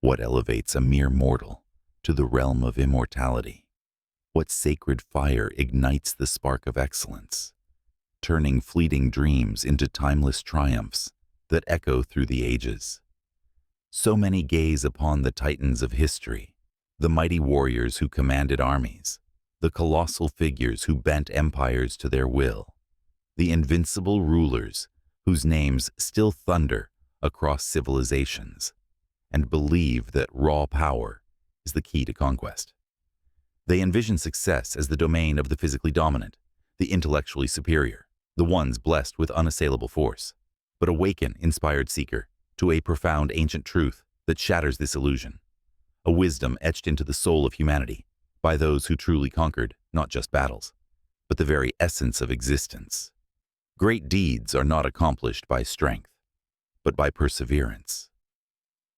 What elevates a mere mortal to the realm of immortality? What sacred fire ignites the spark of excellence, turning fleeting dreams into timeless triumphs that echo through the ages? So many gaze upon the titans of history, the mighty warriors who commanded armies, the colossal figures who bent empires to their will, the invincible rulers whose names still thunder across civilizations, and believe that raw power is the key to conquest. They envision success as the domain of the physically dominant, the intellectually superior, the ones blessed with unassailable force. But awaken, inspired seeker, to a profound ancient truth that shatters this illusion, a wisdom etched into the soul of humanity by those who truly conquered not just battles, but the very essence of existence. Great deeds are not accomplished by strength, but by perseverance.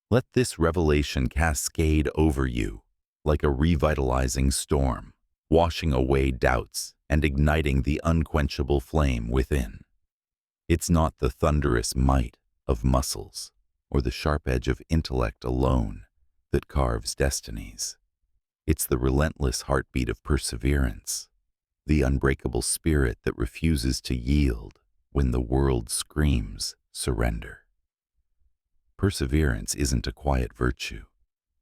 Let this revelation cascade over you like a revitalizing storm, washing away doubts and igniting the unquenchable flame within. It's not the thunderous might of muscles or the sharp edge of intellect alone that carves destinies. It's the relentless heartbeat of perseverance, the unbreakable spirit that refuses to yield when the world screams surrender. Perseverance isn't a quiet virtue.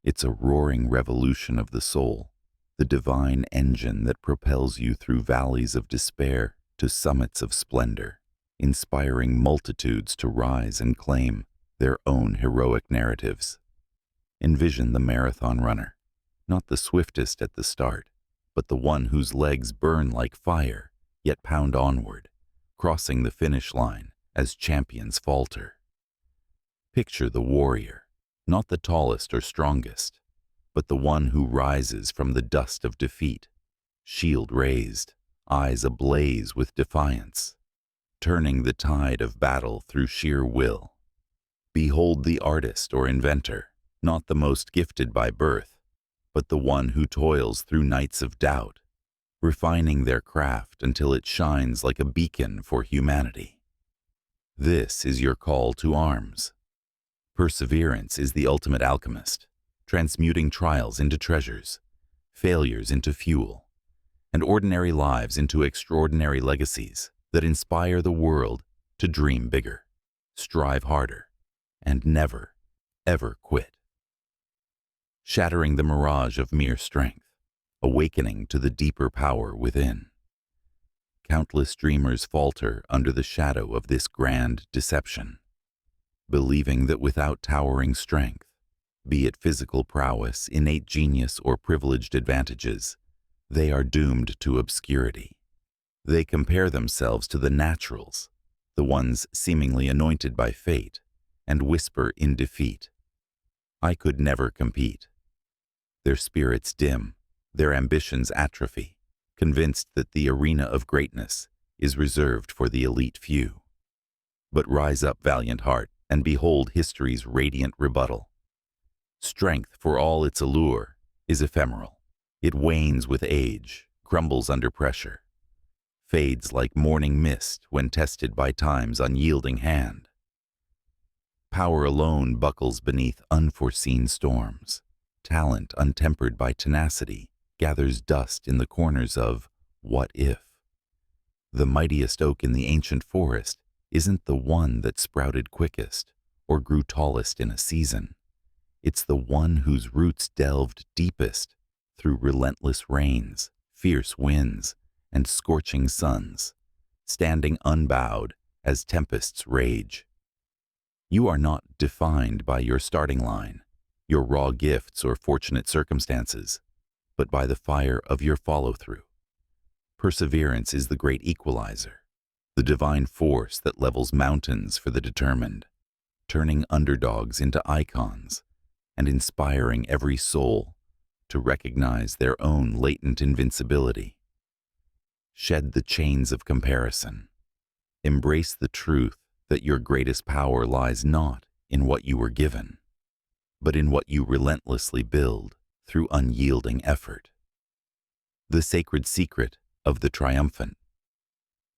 It's a roaring revolution of the soul, the divine engine that propels you through valleys of despair to summits of splendor, inspiring multitudes to rise and claim their own heroic narratives. Envision the marathon runner, not the swiftest at the start, but the one whose legs burn like fire, yet pound onward, crossing the finish line as champions falter. Picture the warrior, not the tallest or strongest, but the one who rises from the dust of defeat, shield raised, eyes ablaze with defiance, turning the tide of battle through sheer will. Behold the artist or inventor, not the most gifted by birth, but the one who toils through nights of doubt, refining their craft until it shines like a beacon for humanity. This is your call to arms. Perseverance is the ultimate alchemist, transmuting trials into treasures, failures into fuel, and ordinary lives into extraordinary legacies that inspire the world to dream bigger, strive harder, and never, ever quit. Shattering the mirage of mere strength, awakening to the deeper power within. Countless dreamers falter under the shadow of this grand deception, believing that without towering strength, be it physical prowess, innate genius, or privileged advantages, they are doomed to obscurity. They compare themselves to the naturals, the ones seemingly anointed by fate, and whisper in defeat, "I could never compete." Their spirits dim, their ambitions atrophy, convinced that the arena of greatness is reserved for the elite few. But rise up, valiant heart, and behold history's radiant rebuttal. Strength, for all its allure, is ephemeral. It wanes with age, crumbles under pressure, fades like morning mist when tested by time's unyielding hand. Power alone buckles beneath unforeseen storms. Talent, untempered by tenacity, gathers dust in the corners of what if. The mightiest oak in the ancient forest isn't the one that sprouted quickest or grew tallest in a season. It's the one whose roots delved deepest through relentless rains, fierce winds, and scorching suns, standing unbowed as tempests rage. You are not defined by your starting line, your raw gifts or fortunate circumstances, but by the fire of your follow-through. Perseverance is the great equalizer, the divine force that levels mountains for the determined, turning underdogs into icons and inspiring every soul to recognize their own latent invincibility. Shed the chains of comparison. Embrace the truth that your greatest power lies not in what you were given, but in what you relentlessly build through unyielding effort. The sacred secret of the triumphant,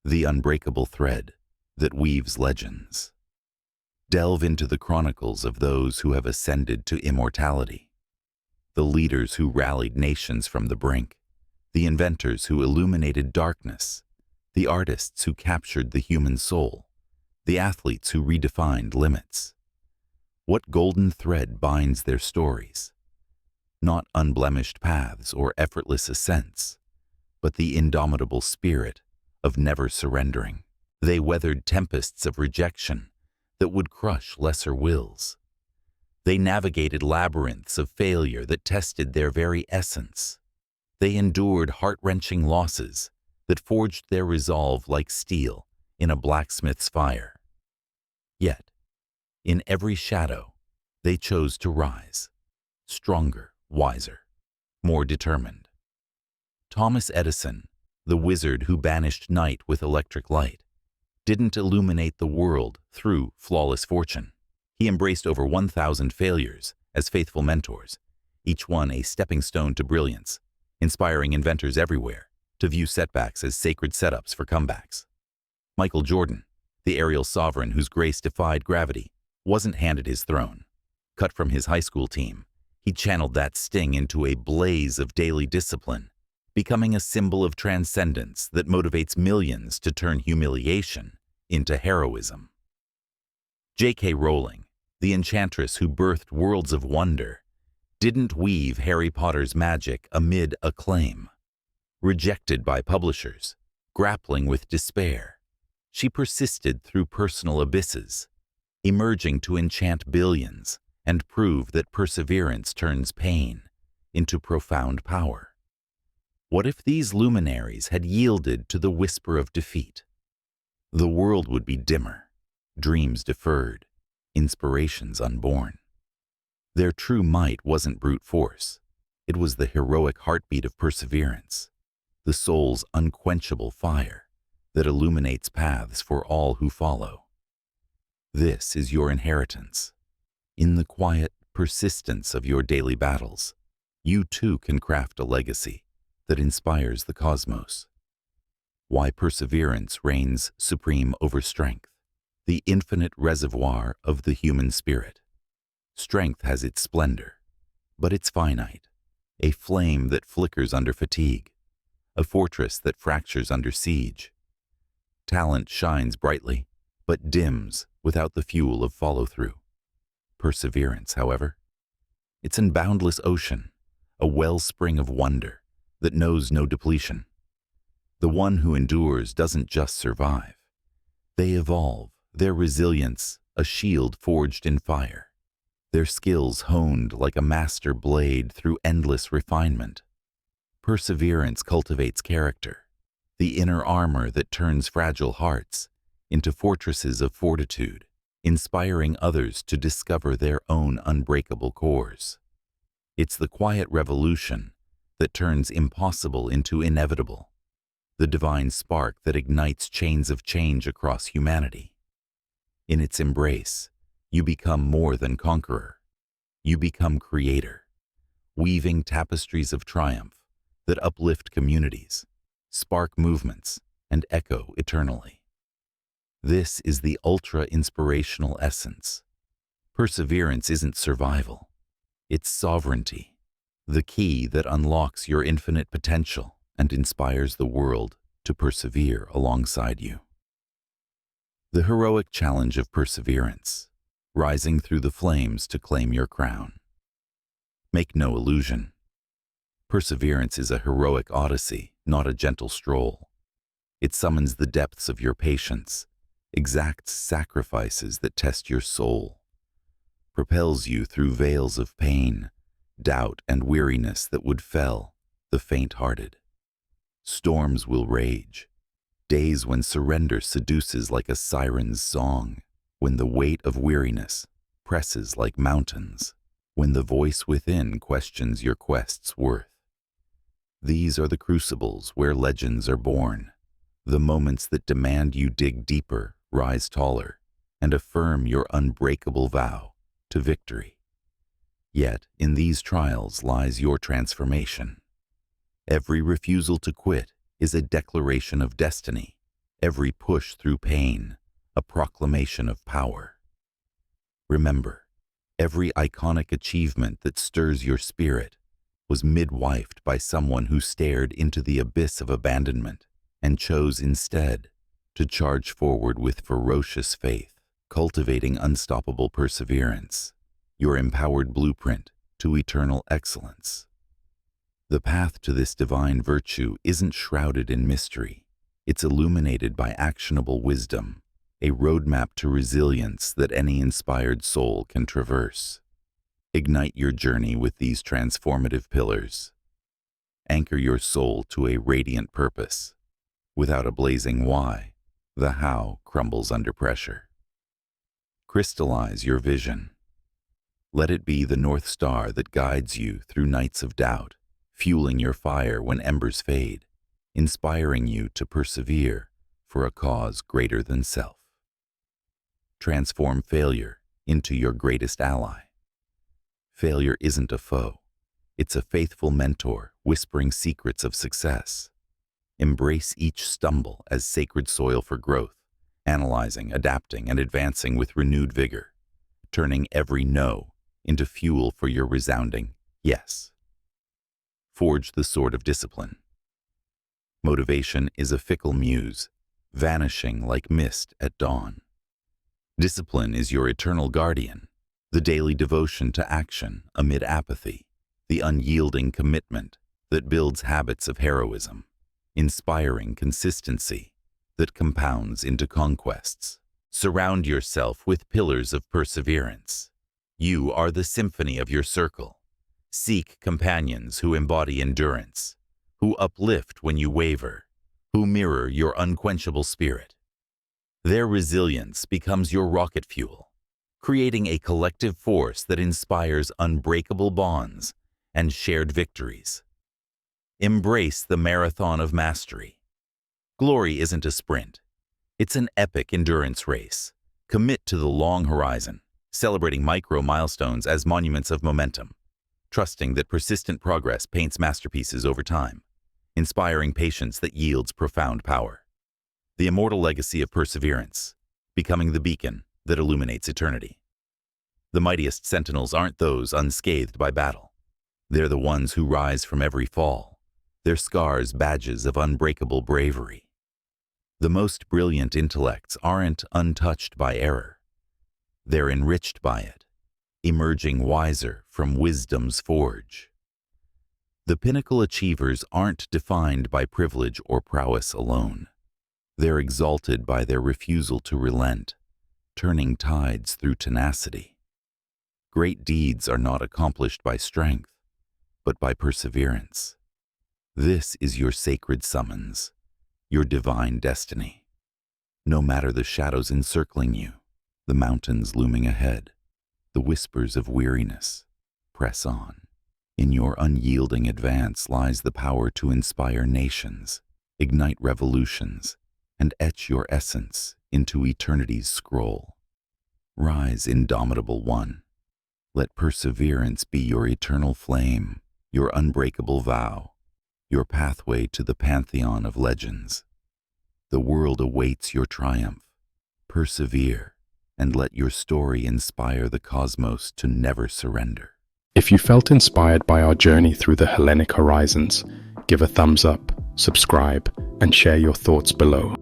the unbreakable thread that weaves legends. Delve into the chronicles of those who have ascended to immortality. The leaders who rallied nations from the brink, the inventors who illuminated darkness, the artists who captured the human soul, the athletes who redefined limits. What golden thread binds their stories? Not unblemished paths or effortless ascents, but the indomitable spirit of never surrendering. They weathered tempests of rejection that would crush lesser wills. They navigated labyrinths of failure that tested their very essence. They endured heart-wrenching losses that forged their resolve like steel in a blacksmith's fire. Yet, in every shadow, they chose to rise, stronger, wiser, more determined. Thomas Edison, the wizard who banished night with electric light, didn't illuminate the world through flawless fortune. He embraced over 1,000 failures as faithful mentors, each one a stepping stone to brilliance, inspiring inventors everywhere to view setbacks as sacred setups for comebacks. Michael Jordan, the aerial sovereign whose grace defied gravity, wasn't handed his throne. Cut from his high school team, he channeled that sting into a blaze of daily discipline, becoming a symbol of transcendence that motivates millions to turn humiliation into heroism. J.K. Rowling, the enchantress who birthed worlds of wonder, didn't weave Harry Potter's magic amid acclaim. Rejected by publishers, grappling with despair, she persisted through personal abysses, emerging to enchant billions and prove that perseverance turns pain into profound power. What if these luminaries had yielded to the whisper of defeat? The world would be dimmer, dreams deferred, inspirations unborn. Their true might wasn't brute force. It was the heroic heartbeat of perseverance, the soul's unquenchable fire that illuminates paths for all who follow. This is your inheritance. In the quiet persistence of your daily battles, you too can craft a legacy that inspires the cosmos. Why perseverance reigns supreme over strength, the infinite reservoir of the human spirit. Strength has its splendor, but it's finite, a flame that flickers under fatigue, a fortress that fractures under siege. Talent shines brightly, but dims without the fuel of follow-through. Perseverance, however, it's an boundless ocean, a wellspring of wonder that knows no depletion. The one who endures doesn't just survive. They evolve, their resilience a shield forged in fire, their skills honed like a master blade through endless refinement. Perseverance cultivates character, the inner armor that turns fragile hearts into fortresses of fortitude, inspiring others to discover their own unbreakable cores. It's the quiet revolution that turns impossible into inevitable, the divine spark that ignites chains of change across humanity. In its embrace, you become more than conqueror. You become creator, weaving tapestries of triumph that uplift communities, spark movements, and echo eternally. This is the ultra-inspirational essence. Perseverance isn't survival. It's sovereignty, the key that unlocks your infinite potential and inspires the world to persevere alongside you. The heroic challenge of perseverance, rising through the flames to claim your crown. Make no illusion. Perseverance is a heroic odyssey, not a gentle stroll. It summons the depths of your patience, exacts sacrifices that test your soul, propels you through veils of pain, doubt, and weariness that would fell the faint-hearted. Storms will rage, days when surrender seduces like a siren's song, when the weight of weariness presses like mountains, when the voice within questions your quest's worth. These are the crucibles where legends are born, the moments that demand you dig deeper, rise taller, and affirm your unbreakable vow to victory. Yet, in these trials lies your transformation. Every refusal to quit is a declaration of destiny, every push through pain, a proclamation of power. Remember, every iconic achievement that stirs your spirit was midwifed by someone who stared into the abyss of abandonment and chose instead to charge forward with ferocious faith, cultivating unstoppable perseverance, your empowered blueprint to eternal excellence. The path to this divine virtue isn't shrouded in mystery. It's illuminated by actionable wisdom, a roadmap to resilience that any inspired soul can traverse. Ignite your journey with these transformative pillars. Anchor your soul to a radiant purpose. Without a blazing why, the how crumbles under pressure. Crystallize your vision. Let it be the North Star that guides you through nights of doubt, fueling your fire when embers fade, inspiring you to persevere for a cause greater than self. Transform failure into your greatest ally. Failure isn't a foe. It's a faithful mentor whispering secrets of success. Embrace each stumble as sacred soil for growth, analyzing, adapting, and advancing with renewed vigor, turning every no into fuel for your resounding yes. Forge the sword of discipline. Motivation is a fickle muse, vanishing like mist at dawn. Discipline is your eternal guardian, the daily devotion to action amid apathy, the unyielding commitment that builds habits of heroism, inspiring consistency that compounds into conquests. Surround yourself with pillars of perseverance. You are the symphony of your circle. Seek companions who embody endurance, who uplift when you waver, who mirror your unquenchable spirit. Their resilience becomes your rocket fuel, creating a collective force that inspires unbreakable bonds and shared victories. Embrace the marathon of mastery. Glory isn't a sprint. It's an epic endurance race. Commit to the long horizon, celebrating micro milestones as monuments of momentum, trusting that persistent progress paints masterpieces over time, inspiring patience that yields profound power. The immortal legacy of perseverance, becoming the beacon that illuminates eternity. The mightiest sentinels aren't those unscathed by battle. They're the ones who rise from every fall, their scars badges of unbreakable bravery. The most brilliant intellects aren't untouched by error. They're enriched by it, emerging wiser from wisdom's forge. The pinnacle achievers aren't defined by privilege or prowess alone. They're exalted by their refusal to relent, turning tides through tenacity. Great deeds are not accomplished by strength, but by perseverance. This is your sacred summons, your divine destiny. No matter the shadows encircling you, the mountains looming ahead, the whispers of weariness, press on. In your unyielding advance lies the power to inspire nations, ignite revolutions, and etch your essence into eternity's scroll. Rise, indomitable one. Let perseverance be your eternal flame, your unbreakable vow, your pathway to the pantheon of legends. The world awaits your triumph. Persevere, and let your story inspire the cosmos to never surrender. If you felt inspired by our journey through the Hellenic horizons, give a thumbs up, subscribe, and share your thoughts below.